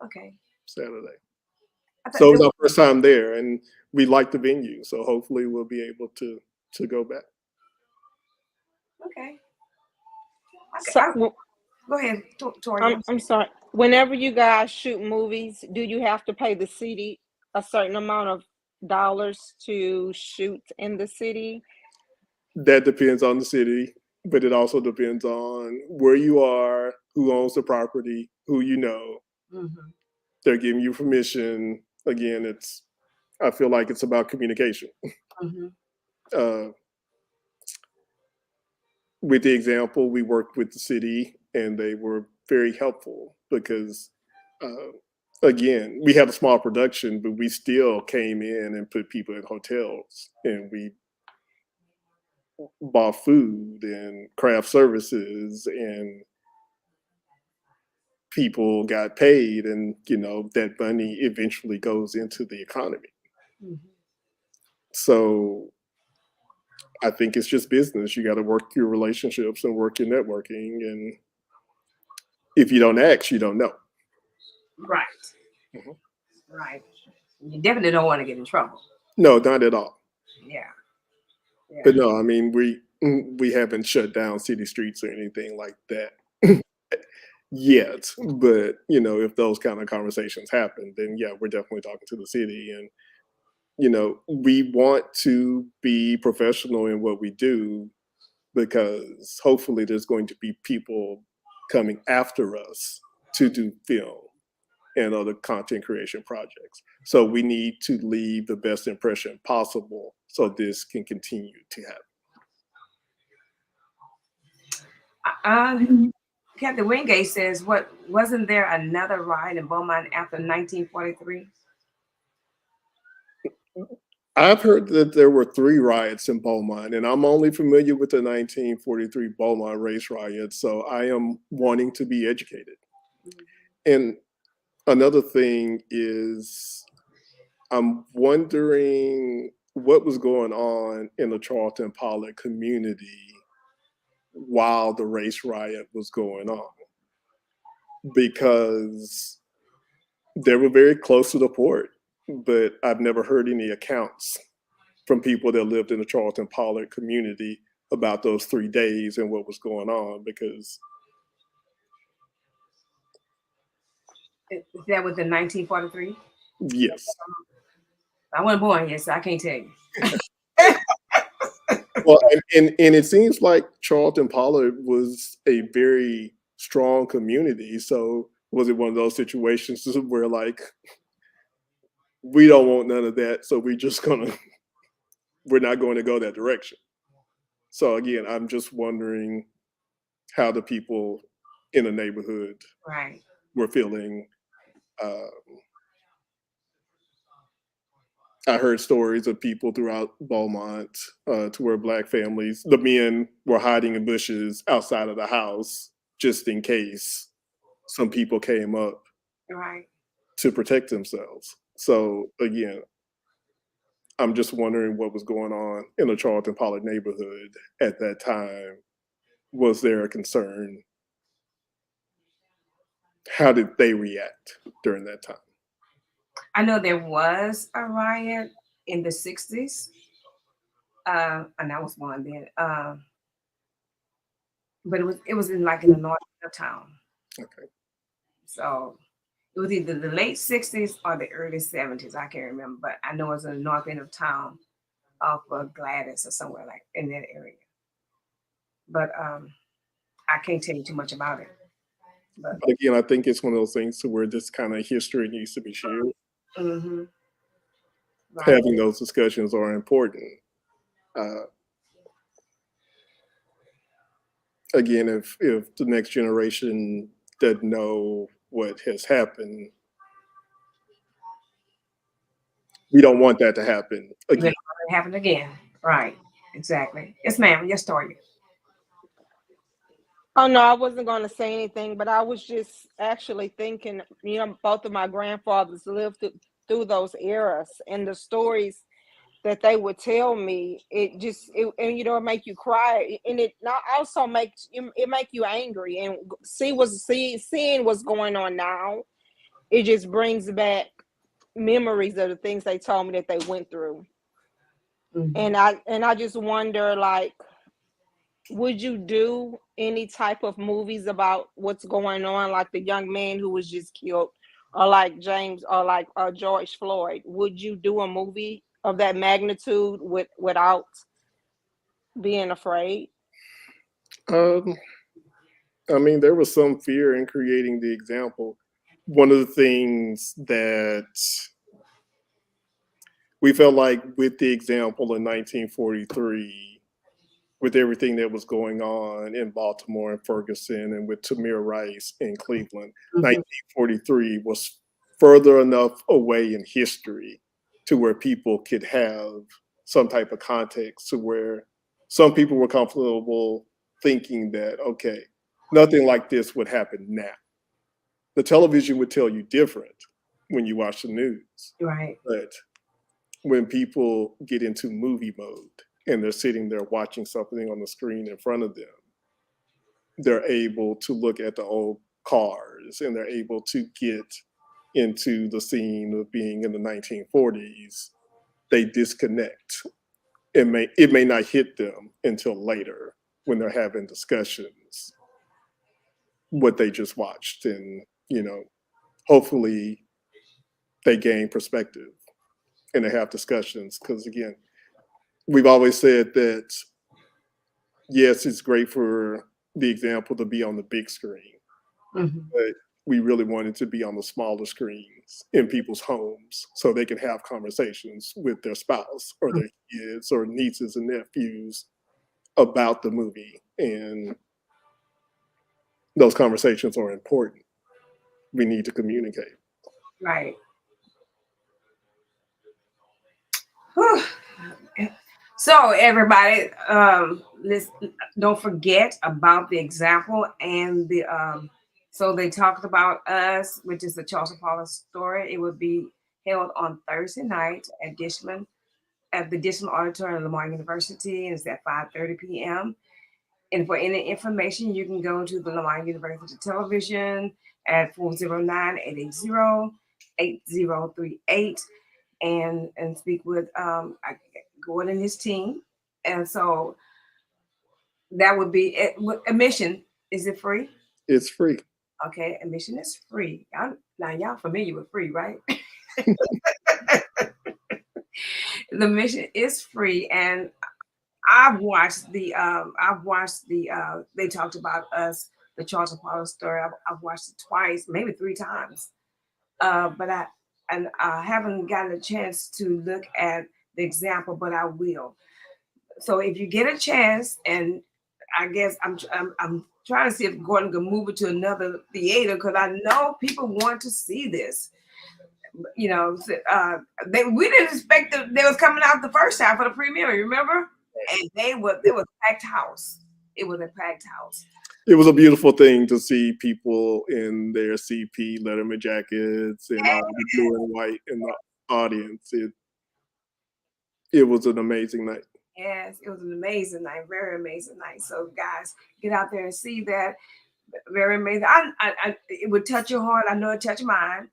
Okay. Saturday. I thought So it it was was, our first time there, and we like the venue. So hopefully we'll be able to go back. okay. Okay. So Go ahead, Tori. I'm sorry. Whenever you guys shoot movies, do you have to pay the city a certain amount of dollars to shoot in the city? That depends on the city, but it also depends on where you are, who owns the property, who you know. Mm-hmm. They're giving you permission. Again, I feel like it's about communication. Mm-hmm. Uh, with the example, we worked with the city and they were very helpful because, uh, again, we had a small production, but we still came in and put people in hotels and we bought food and craft services and people got paid, and that money eventually goes into the economy. Mm-hmm. So I think it's just business. You got to work your relationships and work your networking, and if you don't ask, you don't know. Right. Mhm. Right. You definitely don't want to get in trouble. No, not at all. Yeah. Yeah. But no, I mean we haven't shut down city streets or anything like that yet. But if those kind of conversations happen, then yeah, we're definitely talking to the city, and we want to be professional in what we do because hopefully there's going to be people coming after us to do film and other content creation projects. So we need to leave the best impression possible so this can continue to happen. Captain Wingate says, "What wasn't there another riot in Beaumont after 1943?" I've heard that there were 3 riots in Beaumont, and I'm only familiar with the 1943 Beaumont race riot, so I am wanting to be educated. And another thing is I'm wondering what was going on in the Charlton Pollock community while the race riot was going on, because they were very close to the port, but I've never heard any accounts from people that lived in the Charlton Pollock community about those 3 days and what was going on. Because That was in 1943. yes, I wasn't born yet, so I can't tell you. well, and it seems like Charlton Pollock was a very strong community. So was it one of those situations where like we don't want none of that, so we're not going to go that direction? So again, I'm just wondering how the people in the neighborhood Right. were feeling. Uh, I heard stories of people throughout Beaumont to where Black families, the men were hiding in bushes outside of the house just in case some people came up Right. to protect themselves. So again, I'm just wondering what was going on in the Charlton Pollock neighborhood at that time. Was there a concern? How did they react during that time? I know there was a riot in the 60s. And I was born then. But it was in like in the north of town. Okay. So It was either the late 60s or the early 70s. I can't remember, but I know it's in the north end of town off of Gladys or somewhere like in that area. But I can't tell you too much about it. But But again, I think it's one of those things to where this kind of history needs to be shared. mm-hmm, right, Having those discussions are important. Uh, again, if the next generation doesn't know what has happened, we don't want that to happen we don't again. want it to happen again. Right, exactly. Yes, ma'am. Your story. Oh no, I wasn't going to say anything, but I was just actually thinking, both of my grandfathers lived through those eras, and the stories that they would tell me, it make you cry, and it not also makes it make you angry, and seeing what's going on now, it just brings back memories of the things they told me that they went through. Mm-hmm. And I just wonder, like, would you do any type of movies about what's going on, like the young man who was just killed, or like James, or like George Floyd? Would you do a movie of that magnitude without being afraid? Um, I mean, there was some fear in creating the example. One of the things that we felt like with the example in 1943, with everything that was going on in Baltimore and Ferguson and with Tamir Rice in Cleveland, Mm-hmm. 1943 was further enough away in history to where people could have some type of context to where some people were comfortable thinking that, okay, nothing like this would happen now. The television would tell you different when you watch the news. Right. But when people get into movie mode and they're sitting there watching something on the screen in front of them, they're able to look at the old cars and they're able to get into the scene of being in the 1940s. They disconnect. It may not hit them until later when they're having discussions what they just watched, and hopefully they gain perspective and they have discussions, because again, we've always said that yes, it's great for the example to be on the big screen, Mm-hmm. but we really want it to be on the smaller screens in people's homes so they can have conversations with their spouse or their kids or nieces and nephews about the movie. And those conversations are important. We need to communicate. Right. Whew. So everybody, let's don't forget about the example and the so they talked about us, which is the Charles Paula story. It would be held on Thursday night at Dishman at the Dishman Auditorium at Lamar University, and it's at 5:30 p.m. And for any information, you can go to the Lamar University television at 409-880-8038 and speak with Gordon and his team. And so that would be it. Admission, is it free? It's free. Okay, admission is free. Now y'all familiar with free, right? The admission is free, and they talked about us, the Charles Apollo story. I've watched it twice, maybe three times. But I haven't gotten a chance to look at the example, but I will. So if you get a chance, and I guess I'm trying to see if Gordon can move it to another theater, because I know people want to see this. You know, we didn't expect that they was coming out the first time for the premiere. Remember? And they was packed house. It was a packed house. It was a beautiful thing to see people in their CP Letterman jackets and all the blue and white in the audience. It was an amazing night. Yes, it was an amazing night, very amazing night. So guys, get out there and see that. Very amazing. It would touch your heart. I know it touched mine.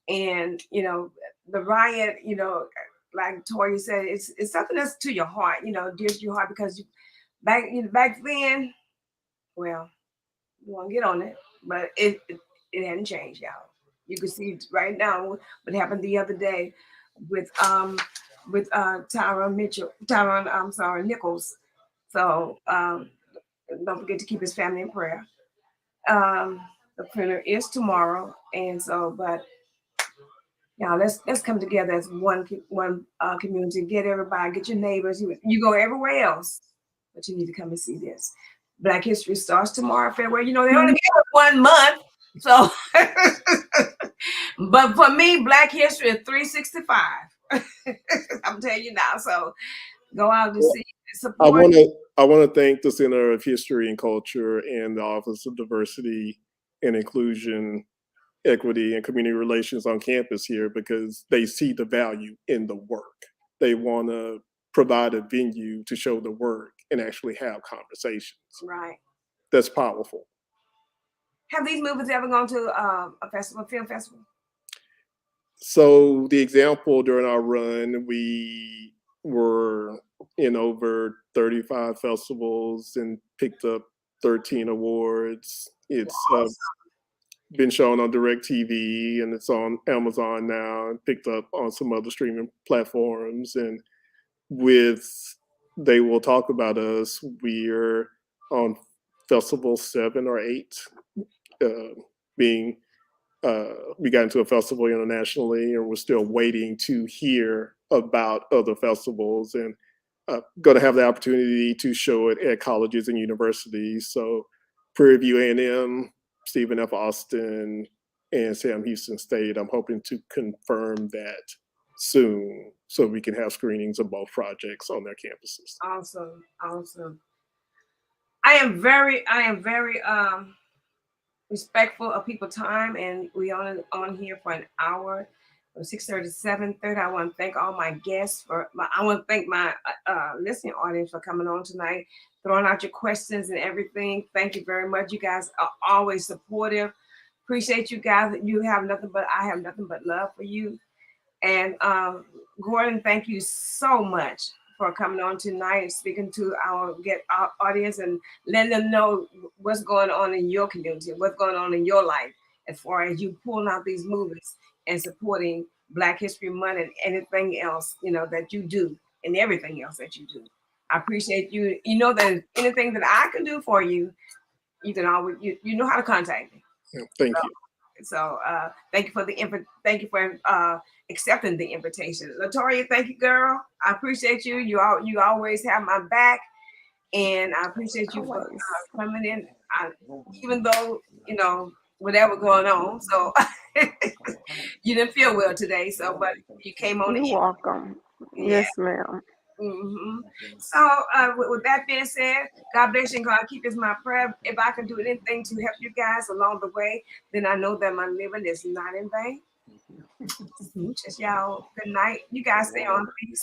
And the riot, like Tori said, it's something that's to your heart, dear to your heart, because back then, well, you want to get on it, but it hadn't changed, y'all. You can see right now what happened the other day with Tyron, I'm sorry, Nichols. So don't forget to keep his family in prayer. Um, the funeral is tomorrow, and so but yeah, let's come together as one community. Get everybody, get your neighbors. You go everywhere else, but you need to come and see this. Black History starts tomorrow, February. You know they only give us 1 month, so. But for me, Black History is 365. I'm telling you now. So go out and see, I support. want to I want to thank the Center of History and Culture and the Office of Diversity and Inclusion, Equity, and Community Relations on campus here because they see the value in the work. They want to provide a venue to show the work and actually have conversations. Right. That's powerful. Have these movies ever gone to a festival, film festival? So the example during our run, we were in over 35 festivals and picked up 13 awards. It's been shown on DirecTV and it's on Amazon now and picked up on some other streaming platforms. And with They Will Talk About Us, we're on festival 7 or 8, being we got into a festival internationally, and we're still waiting to hear about other festivals, and going to have the opportunity to show it at colleges and universities. So Prairie View A&M, Stephen F. Austin, and Sam Houston State. I'm hoping to confirm that soon, so we can have screenings of both projects on their campuses. Awesome, awesome. I am very respectful of people's time, and we on here for an hour from 6:30 to 7:30. I want to thank all my guests I want to thank my listening audience for coming on tonight, throwing out your questions and everything. Thank you very much. You guys are always supportive. Appreciate you guys. I have nothing but love for you. And Gordon, thank you so much for coming on tonight and speaking to our audience and letting them know what's going on in your community, what's going on in your life, as far as you pulling out these movies and supporting Black History Month and anything else, that you do and everything else that you do. I appreciate you. You know that anything that I can do for you, you can always you know how to contact me. Yeah, thank you. So thank you for accepting the invitation. Latoya, thank you, girl. I appreciate you. You always have my back, and I appreciate you for Always. coming in. Even though whatever going on, so you didn't feel well today. So, but you came on You're in. welcome. Yeah. Yes, ma'am. hmm So, with that being said, God bless you and God keep is my prayer. If I can do anything to help you guys along the way, then I know that my living is not in vain. Smooches, y'all. Good night. You guys stay on, please.